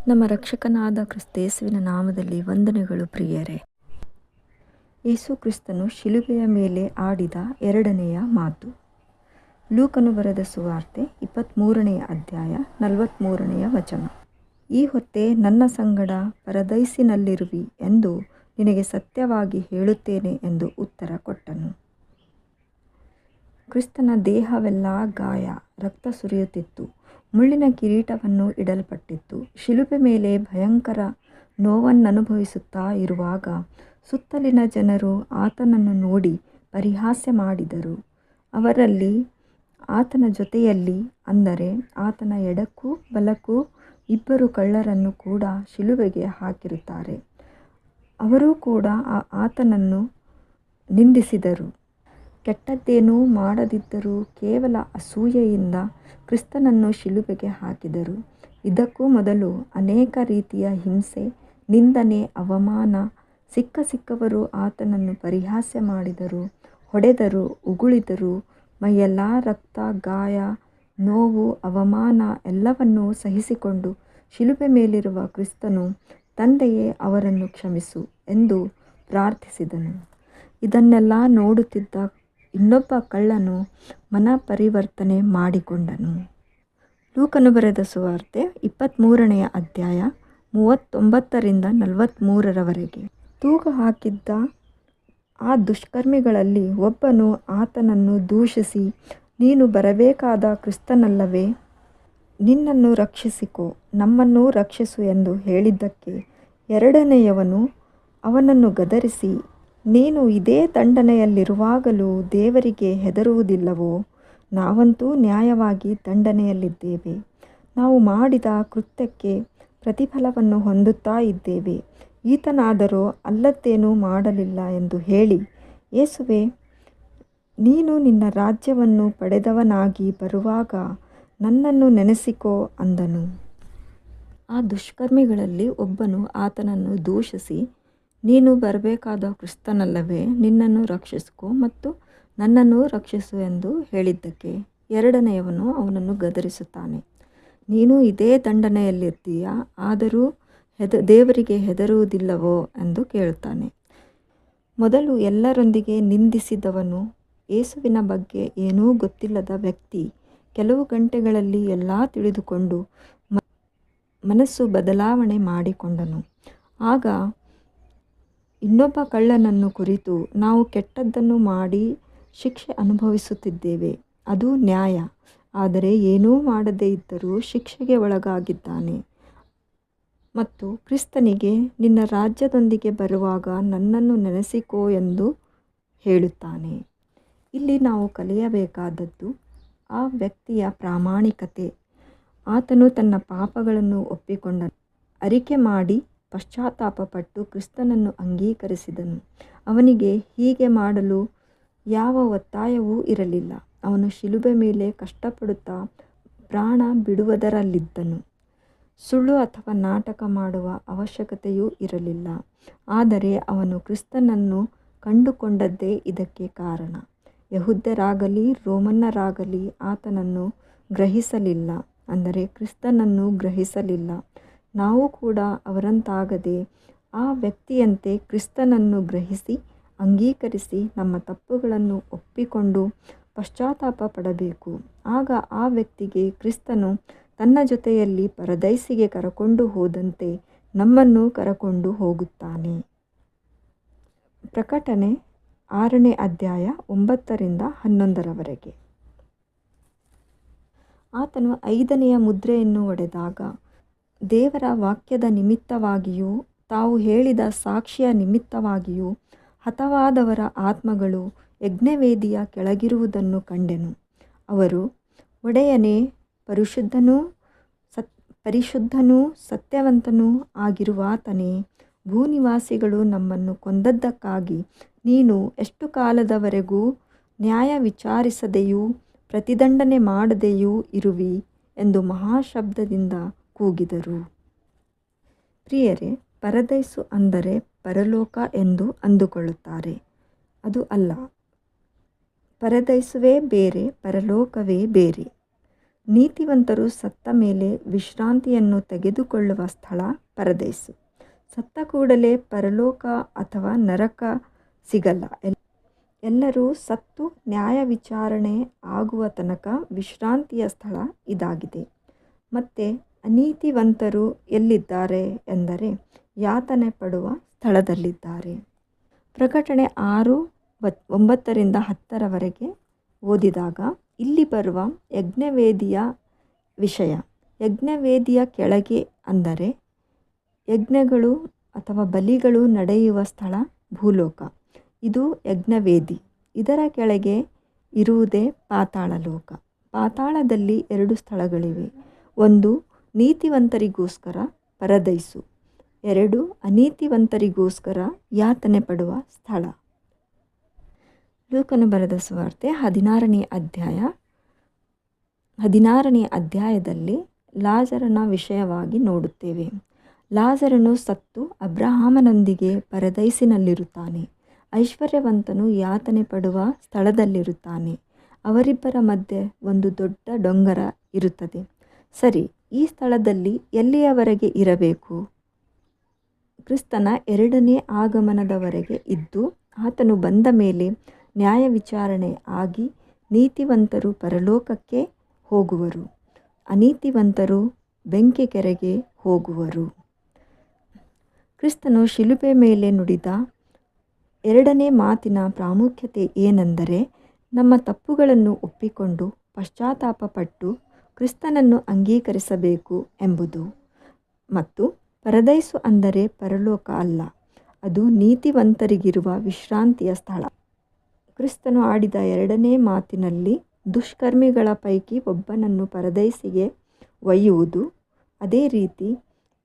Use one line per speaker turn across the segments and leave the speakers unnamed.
ನಮ್ಮ ರಕ್ಷಕನಾದ ಕ್ರಿಸ್ತೇಸುವಿನ ನಾಮದಲ್ಲಿ ವಂದನೆಗಳು ಪ್ರಿಯರೇ. ಯೇಸು ಕ್ರಿಸ್ತನು ಶಿಲುಬೆಯ ಮೇಲೆ ಆಡಿದ ಎರಡನೆಯ ಮಾತು. ಲೂಕನು ಬರೆದ ಸುವಾರ್ತೆ 23ನೇ ಅಧ್ಯಾಯ 43ನೆಯ ವಚನ. ಈ ಹೊತ್ತೇ ನನ್ನ ಸಂಗಡ ಪರದೈಸಿನಲ್ಲಿರುವಿ ಎಂದು ನಿನಗೆ ಸತ್ಯವಾಗಿ ಹೇಳುತ್ತೇನೆ ಎಂದು ಉತ್ತರ ಕೊಟ್ಟನು. ಕ್ರಿಸ್ತನ ದೇಹವೆಲ್ಲ ಗಾಯ, ರಕ್ತ ಸುರಿಯುತ್ತಿತ್ತು, ಮುಳ್ಳಿನ ಕಿರೀಟವನ್ನು ಇಡಲ್ಪಟ್ಟಿತ್ತು. ಶಿಲುಬೆ ಮೇಲೆ ಭಯಂಕರ ನೋವನ್ನನುಭವಿಸುತ್ತಾ ಇರುವಾಗ ಸುತ್ತಲಿನ ಜನರು ಆತನನ್ನು ನೋಡಿ ಪರಿಹಾಸ್ಯ ಮಾಡಿದರು. ಅವರಲ್ಲಿ ಆತನ ಜೊತೆಯಲ್ಲಿ, ಅಂದರೆ ಆತನ ಎಡಕ್ಕೂ ಬಲಕ್ಕೂ 2 ಕಳ್ಳರನ್ನು ಕೂಡ ಶಿಲುಬೆಗೆ ಹಾಕಿರುತ್ತಾರೆ. ಅವರೂ ಕೂಡ ಆತನನ್ನು ನಿಂದಿಸಿದರು. ಕೆಟ್ಟದ್ದೇನೂ ಮಾಡದಿದ್ದರೂ ಕೇವಲ ಅಸೂಯೆಯಿಂದ ಕ್ರಿಸ್ತನನ್ನು ಶಿಲುಬೆಗೆ ಹಾಕಿದರು. ಇದಕ್ಕೂ ಮೊದಲು ಅನೇಕ ರೀತಿಯ ಹಿಂಸೆ, ನಿಂದನೆ, ಅವಮಾನ ಸಿಕ್ಕವರು ಆತನನ್ನು ಪರಿಹಾಸ್ಯ ಮಾಡಿದರು, ಹೊಡೆದರು, ಉಗುಳಿದರು. ಮೈಯೆಲ್ಲ ರಕ್ತ, ಗಾಯ, ನೋವು, ಅವಮಾನ ಎಲ್ಲವನ್ನೂ ಸಹಿಸಿಕೊಂಡು ಶಿಲುಬೆ ಮೇಲಿರುವ ಕ್ರಿಸ್ತನು ತಂದೆಯೇ ಅವರನ್ನು ಕ್ಷಮಿಸು ಎಂದು ಪ್ರಾರ್ಥಿಸಿದನು. ಇದನ್ನೆಲ್ಲ ನೋಡುತ್ತಿದ್ದ ಇನ್ನೊಬ್ಬ ಕಳ್ಳನು ಮನಪರಿವರ್ತನೆ ಮಾಡಿಕೊಂಡನು. ಲೂಕನು ಬರೆದ ಸುವಾರ್ತೆ 23ನೇ ಅಧ್ಯಾಯ 39ರಿಂದ 43ರವರೆಗೆ. ತೂಗ ಹಾಕಿದ್ದ ಆ ದುಷ್ಕರ್ಮಿಗಳಲ್ಲಿ ಒಬ್ಬನು ಆತನನ್ನು ದೂಷಿಸಿ, ನೀನು ಬರಬೇಕಾದ ಕ್ರಿಸ್ತನಲ್ಲವೇ? ನಿನ್ನನ್ನು ರಕ್ಷಿಸಿಕೋ, ನಮ್ಮನ್ನೂ ರಕ್ಷಿಸು ಎಂದು ಹೇಳಿದ್ದಕ್ಕೆ ಎರಡನೆಯವನು ಅವನನ್ನು ಗದರಿಸಿ, ನೀನು ಇದೇ ದಂಡನೆಯಲ್ಲಿರುವಾಗಲೂ ದೇವರಿಗೆ ಹೆದರುವುದಿಲ್ಲವೋ? ನಾವಂತೂ ನ್ಯಾಯವಾಗಿ ದಂಡನೆಯಲ್ಲಿದ್ದೇವೆ. ನಾವು ಮಾಡಿದ ಕೃತ್ಯಕ್ಕೆ ಪ್ರತಿಫಲವನ್ನು ಹೊಂದುತ್ತಾ ಇದ್ದೇವೆ. ಈತನಾದರೋ ಅಲ್ಲದ್ದೇನೂ ಮಾಡಲಿಲ್ಲ ಎಂದು ಹೇಳಿ, ಯೇಸುವೇ, ನೀನು ನಿನ್ನ ರಾಜ್ಯವನ್ನು ಪಡೆದವನಾಗಿ ಬರುವಾಗ ನನ್ನನ್ನು ನೆನೆಸಿಕೋ ಅಂದನು. ಆ ದುಷ್ಕರ್ಮಿಗಳಲ್ಲಿ ಒಬ್ಬನು ಆತನನ್ನು ದೂಷಿಸಿ, ನೀನು ಬರಬೇಕಾದ ಕ್ರಿಸ್ತನಲ್ಲವೇ? ನಿನ್ನನ್ನು ರಕ್ಷಿಸಿಕೋ ಮತ್ತು ನನ್ನನ್ನು ರಕ್ಷಿಸು ಎಂದು ಹೇಳಿದ್ದಕ್ಕೆ ಎರಡನೆಯವನು ಅವನನ್ನು ಗದರಿಸುತ್ತಾನೆ, ನೀನು ಇದೇ ದಂಡನೆಯಲ್ಲಿದ್ದೀಯಾ? ಆದರೂ ದೇವರಿಗೆ ಹೆದರುವುದಿಲ್ಲವೋ ಎಂದು ಕೇಳುತ್ತಾನೆ. ಮೊದಲು ಎಲ್ಲರೊಂದಿಗೆ ನಿಂದಿಸಿದವನು, ಯೇಸುವಿನ ಬಗ್ಗೆ ಏನೂ ಗೊತ್ತಿಲ್ಲದ ವ್ಯಕ್ತಿ, ಕೆಲವು ಗಂಟೆಗಳಲ್ಲಿ ಎಲ್ಲ ತಿಳಿದುಕೊಂಡು ಮನಸ್ಸು ಬದಲಾವಣೆ ಮಾಡಿಕೊಂಡನು. ಆಗ ಇನ್ನೊಬ್ಬ ಕಳ್ಳನನ್ನು ಕುರಿತು, ನಾವು ಕೆಟ್ಟದ್ದನ್ನು ಮಾಡಿ ಶಿಕ್ಷೆ ಅನುಭವಿಸುತ್ತಿದ್ದೇವೆ, ಅದು ನ್ಯಾಯ. ಆದರೆ ಏನೂ ಮಾಡದೇ ಇದ್ದರೂ ಶಿಕ್ಷೆಗೆ ಒಳಗಾಗಿದ್ದಾನೆ. ಮತ್ತು ಕ್ರಿಸ್ತನಿಗೆ, ನಿನ್ನ ರಾಜ್ಯದೊಂದಿಗೆ ಬರುವಾಗ ನನ್ನನ್ನು ನೆನೆಸಿಕೋ ಎಂದು ಹೇಳುತ್ತಾನೆ. ಇಲ್ಲಿ ನಾವು ಕಲಿಯಬೇಕಾದದ್ದು ಆ ವ್ಯಕ್ತಿಯ ಪ್ರಾಮಾಣಿಕತೆ. ಆತನು ತನ್ನ ಪಾಪಗಳನ್ನು ಒಪ್ಪಿಕೊಂಡನು, ಅರಿಕೆ ಮಾಡಿ ಪಶ್ಚಾತ್ತಾಪಪಟ್ಟು ಕ್ರಿಸ್ತನನ್ನು ಅಂಗೀಕರಿಸಿದನು. ಅವನಿಗೆ ಹೀಗೆ ಮಾಡಲು ಯಾವ ಒತ್ತಾಯವೂ ಇರಲಿಲ್ಲ. ಅವನು ಶಿಲುಬೆ ಮೇಲೆ ಕಷ್ಟಪಡುತ್ತಾ ಪ್ರಾಣ ಬಿಡುವುದರಲ್ಲಿದ್ದನು. ಸುಳ್ಳು ಅಥವಾ ನಾಟಕ ಮಾಡುವ ಅವಶ್ಯಕತೆಯೂ ಇರಲಿಲ್ಲ. ಆದರೆ ಅವನು ಕ್ರಿಸ್ತನನ್ನು ಕಂಡುಕೊಂಡದ್ದೇ ಇದಕ್ಕೆ ಕಾರಣ. ಯಹೂದ್ಯರಾಗಲಿ ರೋಮನ್ನರಾಗಲಿ ಆತನನ್ನು ಗ್ರಹಿಸಲಿಲ್ಲ, ಅಂದರೆ ಕ್ರಿಸ್ತನನ್ನು ಗ್ರಹಿಸಲಿಲ್ಲ. ನಾವು ಕೂಡ ಅವರಂತಾಗದೆ ಆ ವ್ಯಕ್ತಿಯಂತೆ ಕ್ರಿಸ್ತನನ್ನು ಗ್ರಹಿಸಿ ಅಂಗೀಕರಿಸಿ ನಮ್ಮ ತಪ್ಪುಗಳನ್ನು ಒಪ್ಪಿಕೊಂಡು ಪಶ್ಚಾತ್ತಾಪ ಪಡಬೇಕು. ಆಗ ಆ ವ್ಯಕ್ತಿಗೆ ಕ್ರಿಸ್ತನು ತನ್ನ ಜೊತೆಯಲ್ಲಿ ಪರದೈಸಿಗೆ ಕರಕೊಂಡು ಹೋದಂತೆ ನಮ್ಮನ್ನು ಕರಕೊಂಡು ಹೋಗುತ್ತಾನೆ. ಪ್ರಕಟಣೆ 6ನೇ ಅಧ್ಯಾಯ 9ರಿಂದ 11ರವರೆಗೆ. ಆತನು 5ನೆಯ ಮುದ್ರೆಯನ್ನು ಒಡೆದಾಗ ದೇವರ ವಾಕ್ಯದ ನಿಮಿತ್ತವಾಗಿಯೂ ತಾವು ಹೇಳಿದ ಸಾಕ್ಷಿಯ ನಿಮಿತ್ತವಾಗಿಯೂ ಹತವಾದವರ ಆತ್ಮಗಳು ಯಜ್ಞವೇದಿಯ ಕೆಳಗಿರುವುದನ್ನು ಕಂಡೆನು. ಅವರು, ಒಡೆಯನೇ, ಪರಿಶುದ್ಧನೂ ಸತ್ಯವಂತನೂ ಆಗಿರುವಾತನೇ, ಭೂನಿವಾಸಿಗಳು ನಮ್ಮನ್ನು ಕೊಂದದ್ದಕ್ಕಾಗಿ ನೀನು ಎಷ್ಟು ಕಾಲದವರೆಗೂ ನ್ಯಾಯ ವಿಚಾರಿಸದೆಯೂ ಪ್ರತಿದಂಡನೆ ಮಾಡದೆಯೂ ಇರುವಿ ಎಂದು ಮಹಾಶಬ್ದದಿಂದ ಕೂಗಿದರು. ಪ್ರಿಯರೇ, ಪರದೈಸು ಅಂದರೆ ಪರಲೋಕ ಎಂದು ಅಂದುಕೊಳ್ಳುತ್ತಾರೆ. ಅದು ಅಲ್ಲ. ಪರದೈಸುವೇ ಬೇರೆ, ಪರಲೋಕವೇ ಬೇರೆ. ನೀತಿವಂತರು ಸತ್ತ ಮೇಲೆ ವಿಶ್ರಾಂತಿಯನ್ನು ತೆಗೆದುಕೊಳ್ಳುವ ಸ್ಥಳ ಪರದೈಸು. ಸತ್ತ ಕೂಡಲೇ ಪರಲೋಕ ಅಥವಾ ನರಕ ಸಿಗಲ್ಲ. ಎಲ್ಲರೂ ಸತ್ತು ನ್ಯಾಯ ವಿಚಾರಣೆ ಆಗುವ ತನಕ ವಿಶ್ರಾಂತಿಯ ಸ್ಥಳ ಇದಾಗಿದೆ. ಮತ್ತು ಅನೀತಿವಂತರು ಎಲ್ಲಿದ್ದಾರೆ ಎಂದರೆ ಯಾತನೆ ಪಡುವ ಸ್ಥಳದಲ್ಲಿದ್ದಾರೆ. ಪ್ರಕಟಣೆ 6:9-10 ಓದಿದಾಗ ಇಲ್ಲಿ ಬರುವ ಯಜ್ಞವೇದಿಯ ವಿಷಯ. ಯಜ್ಞವೇದಿಯ ಕೆಳಗೆ ಅಂದರೆ ಯಜ್ಞಗಳು ಅಥವಾ ಬಲಿಗಳು ನಡೆಯುವ ಸ್ಥಳ ಭೂಲೋಕ. ಇದು ಯಜ್ಞವೇದಿ. ಇದರ ಕೆಳಗೆ ಇರುವುದೇ ಪಾತಾಳ ಲೋಕ. ಪಾತಾಳದಲ್ಲಿ 2 ಸ್ಥಳಗಳಿವೆ. ಒಂದು ನೀತಿವಂತರಿಗೋಸ್ಕರ ಪರದೈಸು, 2 ಅನೀತಿವಂತರಿಗೋಸ್ಕರ ಯಾತನೆ ಪಡುವ ಸ್ಥಳ. ಲೂಕನು ಬರೆದ ಸುವಾರ್ತೆ 16ನೇ ಅಧ್ಯಾಯದಲ್ಲಿ ಲಾಜರನ ವಿಷಯವಾಗಿ ನೋಡುತ್ತೇವೆ. ಲಾಜರನು ಸತ್ತು ಅಬ್ರಹಾಮನೊಂದಿಗೆ ಪರದೈಸಿನಲ್ಲಿರುತ್ತಾನೆ. ಐಶ್ವರ್ಯವಂತನು ಯಾತನೆ ಪಡುವ ಸ್ಥಳದಲ್ಲಿರುತ್ತಾನೆ. ಅವರಿಬ್ಬರ ಮಧ್ಯೆ ಒಂದು ದೊಡ್ಡ ಡೊಂಗರ ಇರುತ್ತದೆ. ಸರಿ, ಈ ಸ್ಥಳದಲ್ಲಿ ಎಲ್ಲಿಯವರೆಗೆ ಇರಬೇಕು? ಕ್ರಿಸ್ತನ 2ನೇ ಆಗಮನದವರೆಗೆ ಇದ್ದು ಆತನು ಬಂದ ಮೇಲೆ ನ್ಯಾಯ ವಿಚಾರಣೆ ಆಗಿ ನೀತಿವಂತರು ಪರಲೋಕಕ್ಕೆ ಹೋಗುವರು, ಅನೀತಿವಂತರು ಬೆಂಕಿ ಕೆರೆಗೆ ಹೋಗುವರು. ಕ್ರಿಸ್ತನು ಶಿಲುಬೆ ಮೇಲೆ ನುಡಿದ 2ನೇ ಮಾತಿನ ಪ್ರಾಮುಖ್ಯತೆ ಏನೆಂದರೆ ನಮ್ಮ ತಪ್ಪುಗಳನ್ನು ಒಪ್ಪಿಕೊಂಡು ಪಶ್ಚಾತ್ತಾಪಪಟ್ಟು ಕ್ರಿಸ್ತನನ್ನು ಅಂಗೀಕರಿಸಬೇಕು ಎಂಬುದು. ಮತ್ತು ಪರದೈಸು ಅಂದರೆ ಪರಲೋಕ ಅಲ್ಲ, ಅದು ನೀತಿವಂತರಿಗಿರುವ ವಿಶ್ರಾಂತಿಯ ಸ್ಥಳ. ಕ್ರಿಸ್ತನು ಆಡಿದ 2ನೇ ಮಾತಿನಲ್ಲಿ ದುಷ್ಕರ್ಮಿಗಳ ಪೈಕಿ ಒಬ್ಬನನ್ನು ಪರದೈಸಿಗೆ ಒಯ್ಯುವುದು. ಅದೇ ರೀತಿ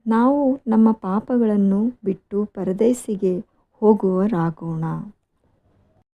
ನಾವು ನಮ್ಮ ಪಾಪಗಳನ್ನು ಬಿಟ್ಟು ಪರದೈಸಿಗೆ ಹೋಗುವವರಾಗೋಣ.